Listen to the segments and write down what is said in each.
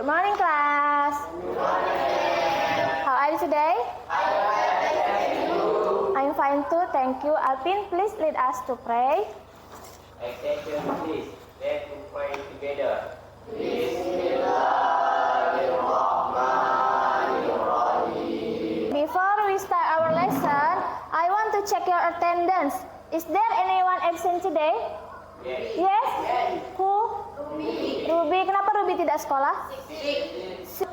morning, class. How are you today? I'm fine too, thank you. Alvin, please lead us to pray. Attention please, let's pray together. Before we start our lesson, I want to check your attendance. Is there anyone absent today? Yes? Who? Ruby. Kenapa Ruby tidak sekolah?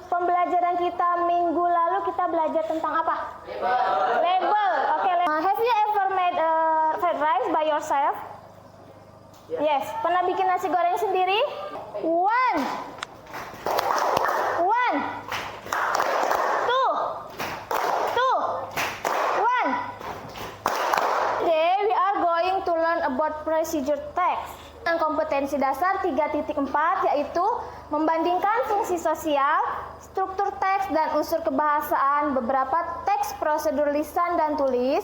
Pembelajaran kita minggu lalu kita belajar tentang apa? Label. Oke. Have you ever made a fried rice by yourself? Yes. Pernah bikin nasi goreng sendiri? One. Two. One. Today we are going to learn about procedure text. Dengan kompetensi dasar 3.4 yaitu membandingkan fungsi sosial, struktur teks dan unsur kebahasaan beberapa teks prosedur lisan dan tulis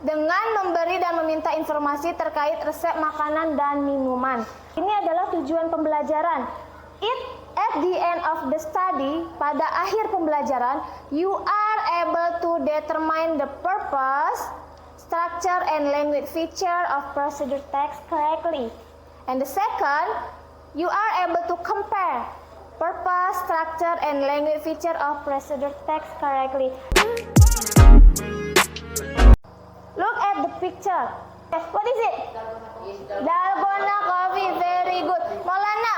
dengan memberi dan meminta informasi terkait resep makanan dan minuman. Ini adalah tujuan pembelajaran. At the end of the study, pada akhir pembelajaran, you are able to determine the purpose, structure and language feature of procedure text correctly. And the second, you are able to compare purpose, structure and language feature of procedure text correctly. Look at the picture. What is it? Dalgona coffee. Very good. Maulana,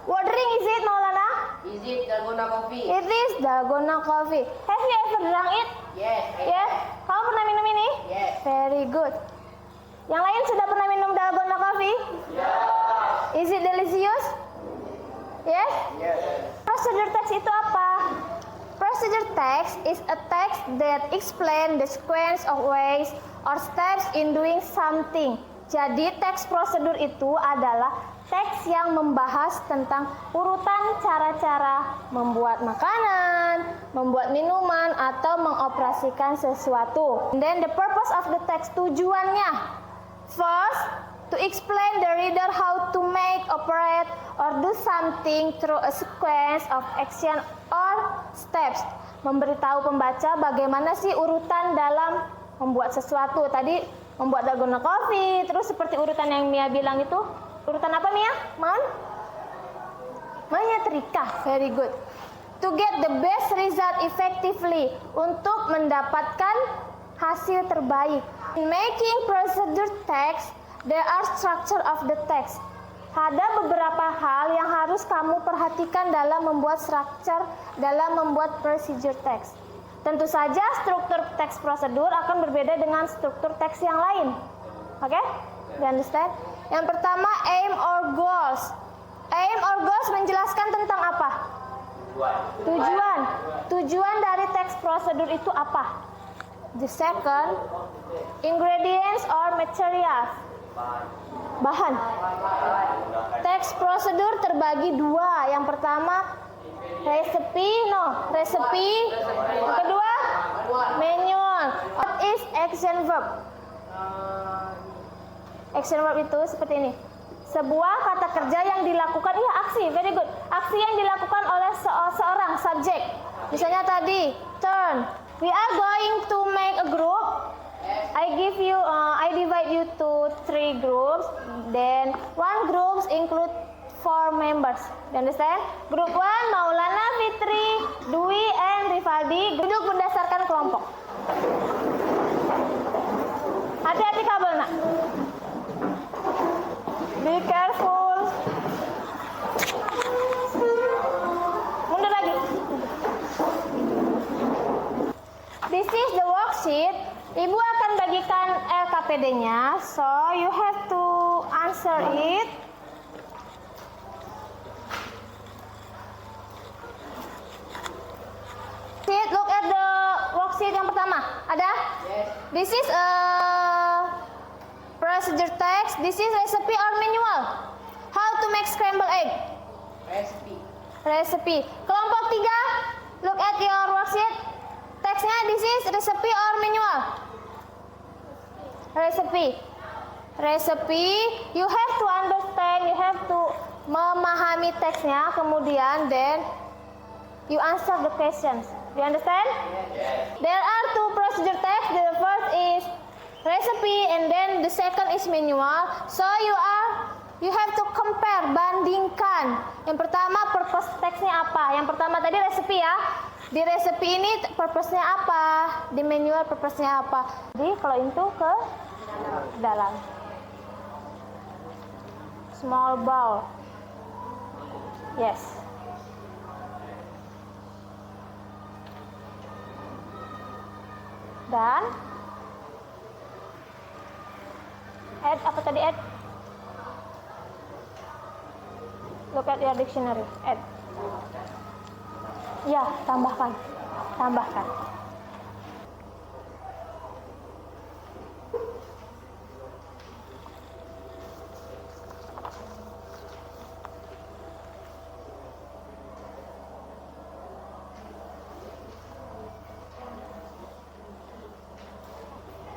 what drink is it, Maulana? Is it dalgona coffee? It is dalgona coffee. Have you ever drunk it? Yes. Yes. Kamu pernah minum ini? Yes. Very good. Yang lain sudah pernah minum dalgona coffee? Yes. Is it delicious? Yes? Yes. Procedure text itu apa? Procedure text is a text that explain the sequence of ways or steps in doing something. Jadi teks prosedur itu adalah teks yang membahas tentang urutan cara-cara membuat makanan, membuat minuman, atau mengoperasikan sesuatu. And then the purpose of the text, tujuannya. First, to explain the reader how to make, operate, or do something through a sequence of action or steps. Memberitahu pembaca bagaimana sih urutan dalam membuat sesuatu. Tadi membuat dalgona coffee, terus seperti urutan yang Mia bilang itu. Urutan apa, Mia? Menyetrika. Very good. To get the best result effectively, untuk mendapatkan hasil terbaik. In making procedure text, there are structure of the text. Ada beberapa hal yang harus kamu perhatikan dalam membuat structure, dalam membuat procedure text. Tentu saja struktur teks prosedur akan berbeda dengan struktur teks yang lain. Oke? You understand? Yang pertama, aim or goals. Aim or goals menjelaskan tentang apa? Tujuan. Tujuan dari teks prosedur itu apa? The second, ingredients or materials. Bahan. Teks prosedur terbagi dua. Yang pertama, recipe. Yang kedua, manual. What is action verb? Action verb itu seperti ini. Sebuah kata kerja yang dilakukan, aksi, very good. Aksi yang dilakukan oleh seorang subjek. Misalnya tadi, turn. We are going to make a group. I divide you to 3 groups. Then one group include 4 members. You understand? Group 1, Maulana, Fitri, Dwi, and Rifaldi. Duduk berdasarkan kelompok. Hati-hati kabel, nak. Be careful. Mundur lagi. This is the worksheet. Ibu akan bagikan LKPD-nya, so you have to answer it. Look at the worksheet yang pertama. Ada? Yes. This is a procedure text. This is recipe or manual. How to make scrambled egg? Recipe. Kelompok 3. Look at your worksheet. Teksnya this is recipe or manual? Recipe. You have to understand, you have to memahami teksnya, kemudian then you answer the questions. Do you understand? Yes. There are two procedure text. The first is recipe and then the second is manual. So you have to compare, bandingkan. Yang pertama purpose text-nya apa? Yang pertama tadi recipe ya. Di recipe ini purpose-nya apa? Di manual purpose-nya apa? Jadi kalau itu ke dalam. Small bowl. Yes. Dan add apa tadi add? Look at your dictionary. Add. Ya, tambahkan. Tambahkan.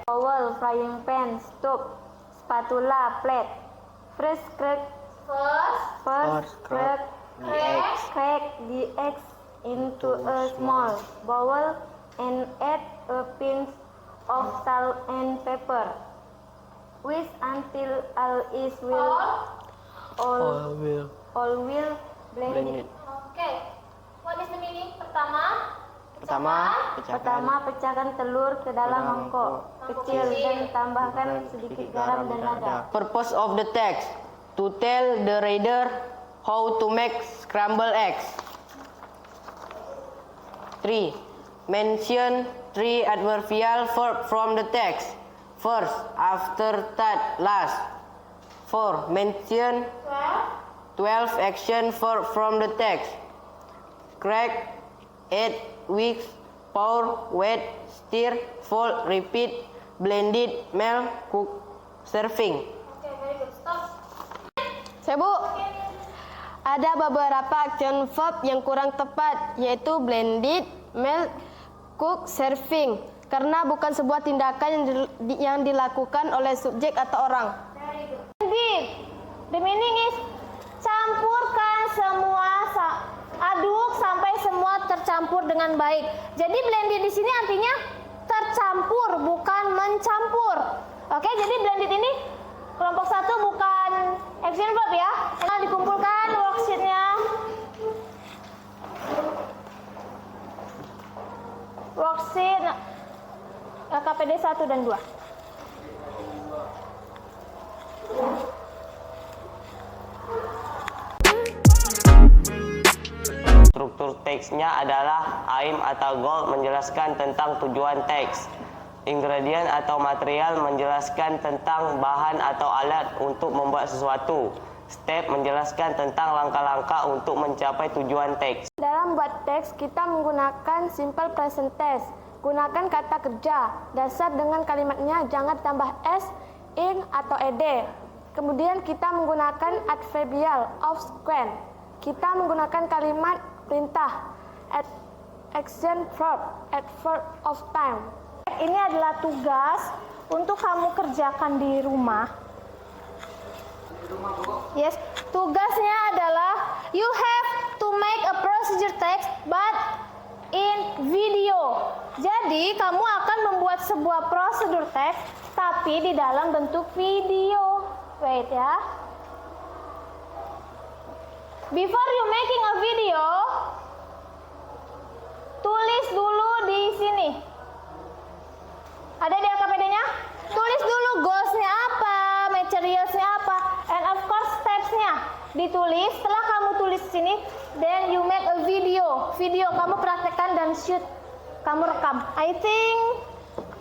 Towel, frying pan, stove, spatula, plate. First crack the eggs into a small bowl and add a pinch of salt and pepper. Whisk until all will blend it. Okay. What is the meaning? Pertama, pecahkan telur ke dalam mangkok kecil dan tambahkan sedikit garam dan lada. Purpose of the text: to tell the reader how to make scrambled eggs. 3. Mention 3 adverbial verbs from the text. First, after, that, last. 4. Mention 12 action verbs from the text. Crack, add, whisk, pour, wet, stir, fold, repeat, blended, melt, cook, serving. Okay, very good. Stop. Saya Bu, ada beberapa action verb yang kurang tepat, yaitu blended, melt, cook, serving, karena bukan sebuah tindakan yang dilakukan oleh subjek atau orang. Very good. Blended. The meaning is campurkan semua, aduk sampai semua tercampur dengan baik. Jadi blended di sini artinya tercampur, bukan mencampur. Oke, jadi blended ini kelompok 1 bukan action verb ya. Nah, dikumpulkan worksheet-nya. Worksheet KPD 1 dan 2. Struktur teksnya adalah aim atau goal menjelaskan tentang tujuan teks. Ingredient atau material menjelaskan tentang bahan atau alat untuk membuat sesuatu. Step menjelaskan tentang langkah-langkah untuk mencapai tujuan teks. Dalam buat teks, kita menggunakan simple present tense. Gunakan kata kerja. Dasar dengan kalimatnya jangan tambah s, in, atau ed. Kemudian kita menggunakan adverbial of sequence. Kita menggunakan kalimat perintah, action verb, adverb of time. Ini adalah tugas untuk kamu kerjakan di rumah. Yes, tugasnya adalah you have to make a procedure text but in video. Jadi kamu akan membuat sebuah prosedur teks tapi di dalam bentuk video. Wait ya. Before you making a video, tulis dulu di sini. Ada di KPD-nya? Tulis dulu goals-nya apa, materials-nya apa, and of course steps-nya. Ditulis, setelah kamu tulis di sini, then you make a video. Video kamu praktekkan dan shoot. Kamu rekam. I think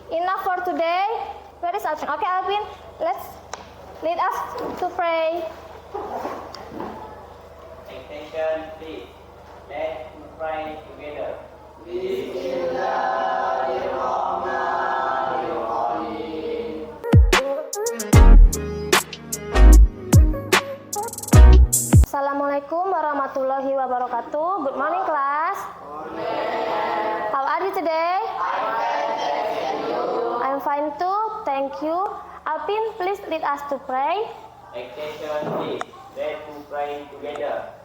enough for today. Where is Alvin? Okay, Alvin, let's lead us to pray. Attention, please. Let's pray together. Assalamualaikum warahmatullahi wabarakatuh. Good morning, class. How are you today? I'm fine too. Thank you. Alvin, please lead us to pray. Attention, please. Let's pray together.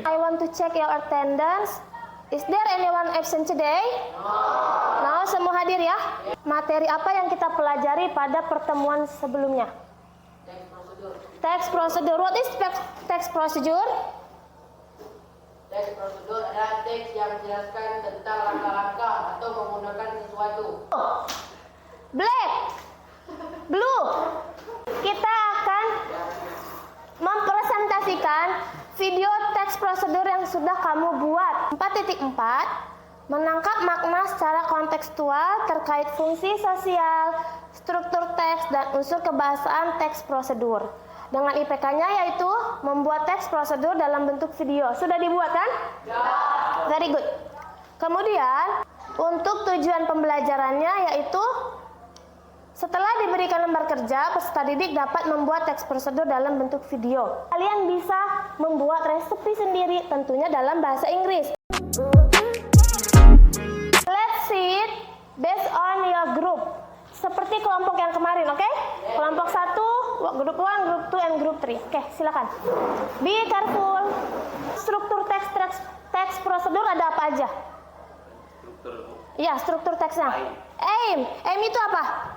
I want to check your attendance. Is there anyone absent today? No, semua hadir ya. Materi apa yang kita pelajari pada pertemuan sebelumnya? Teks prosedur. Text procedure. What is text procedure? Teks prosedur adalah teks yang menjelaskan tentang langkah-langkah atau menggunakan sesuatu. Black, blue. Kita akan mempresentasikan video teks prosedur yang sudah kamu buat. 4.4 menangkap makna secara kontekstual terkait fungsi sosial, struktur teks, dan unsur kebahasaan teks prosedur. Dengan IPK-nya yaitu membuat teks prosedur dalam bentuk video. Sudah dibuat kan? Ya. Very good. Kemudian untuk tujuan pembelajarannya yaitu setelah diberikan lembar kerja, peserta didik dapat membuat teks prosedur dalam bentuk video. Kalian bisa membuat resepi sendiri tentunya dalam bahasa Inggris. Let's see it based on your group. Seperti kelompok yang kemarin, oke? Kelompok 1, grup 1, grup 2, and grup 3. Oke, silakan. Be careful. Struktur teks prosedur ada apa aja? Iya, struktur teksnya. Aim. Aim itu apa?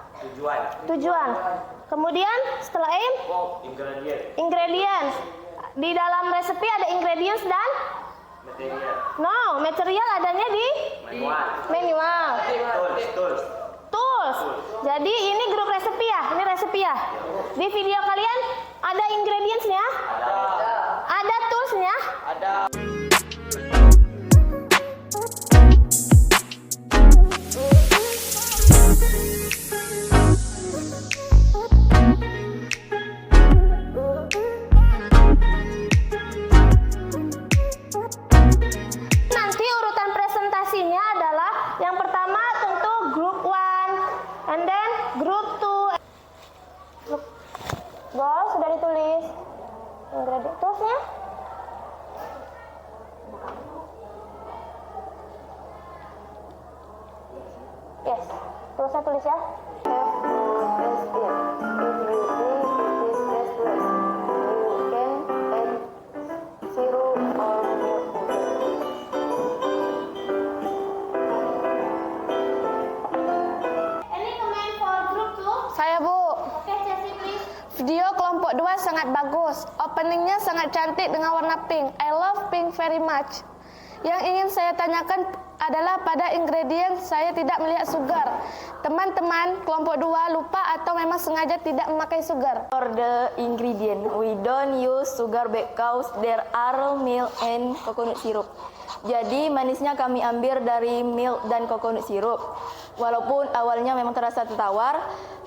Tujuan. Kemudian setelah aim? Ingredients. Di dalam resepi ada ingredients dan? Material adanya di? Manual. Tools. Jadi ini grup resepi ya? Ini resepi ya? Di video kalian ada ingredients-nya? Ada tools-nya? Ada. Nanti urutan presentasinya adalah yang pertama tentu grup 1, and then grup 2. Goal sudah ditulis. Ingredient toolsnya? Yes, toolsnya tulis ya. Saya Bu. Oke, Ceci, please. Video kelompok 2 sangat bagus. Openingnya sangat cantik dengan warna pink. I love pink very much. Yang ingin saya tanyakan adalah pada ingredient saya tidak melihat sugar. Teman-teman kelompok 2 lupa atau memang sengaja tidak memakai sugar? For the ingredient, we don't use sugar because there are milk and coconut syrup. Jadi manisnya kami ambil dari milk dan coconut syrup. Walaupun awalnya memang terasa tertawar,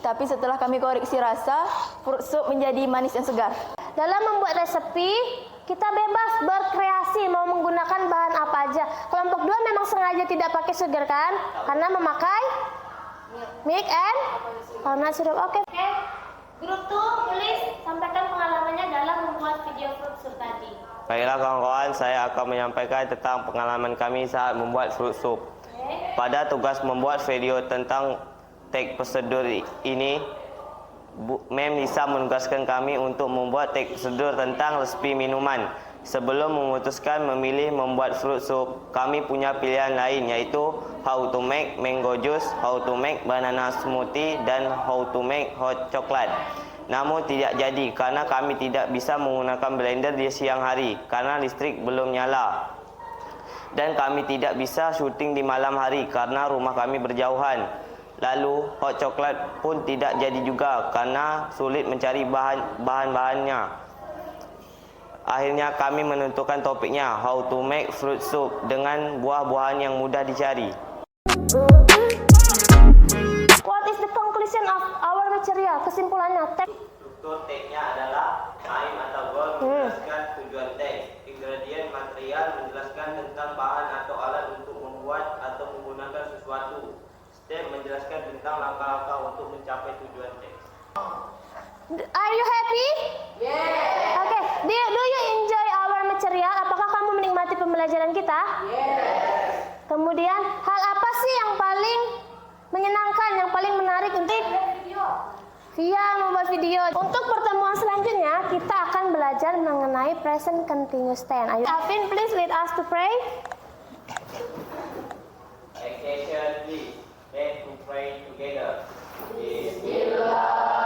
tapi setelah kami koreksi rasa, fruit soup menjadi manis dan segar. Dalam membuat resepi, kita bebas berkreasi mau menggunakan bahan apa aja. Kelompok 2 memang sengaja tidak pakai sugar kan? Karena memakai milk and coconut syrup. Oke. Grup 2, please sampaikan pengalamannya dalam membuat video fruit soup tadi. Baiklah kawan-kawan, saya akan menyampaikan tentang pengalaman kami saat membuat fruit soup. Pada tugas membuat video tentang teks prosedur ini, Mem Lisa menugaskan kami untuk membuat teks prosedur tentang resepi minuman. Sebelum memutuskan memilih membuat fruit soup, kami punya pilihan lain yaitu how to make mango juice, how to make banana smoothie, dan how to make hot chocolate. Namun tidak jadi karena kami tidak bisa menggunakan blender di siang hari karena listrik belum nyala. Dan kami tidak bisa syuting di malam hari karena rumah kami berjauhan. Lalu hot chocolate pun tidak jadi juga karena sulit mencari bahan-bahannya. Akhirnya kami menentukan topiknya how to make fruit soup dengan buah-buahan yang mudah dicari. What is the conclusion of our material? Kesimpulannya, Struktur teksnya adalah aim atau goal menjelaskan tujuan teks. Ingredient material menjelaskan tentang bahan atau alat untuk membuat atau menggunakan sesuatu. Step menjelaskan tentang langkah-langkah untuk mencapai tujuan teks. Are you happy? Yes. Okay. Do you enjoy our material? Apakah kamu menikmati pembelajaran kita? Yes. Kemudian, hal apa sih yang paling menyenangkan, yang paling menarik untuk via membuat video. Untuk pertemuan selanjutnya, kita akan belajar mengenai present continuous tense. Ayo, Alvin, please lead us to pray. Attention please. Let's to pray together. Bismillah.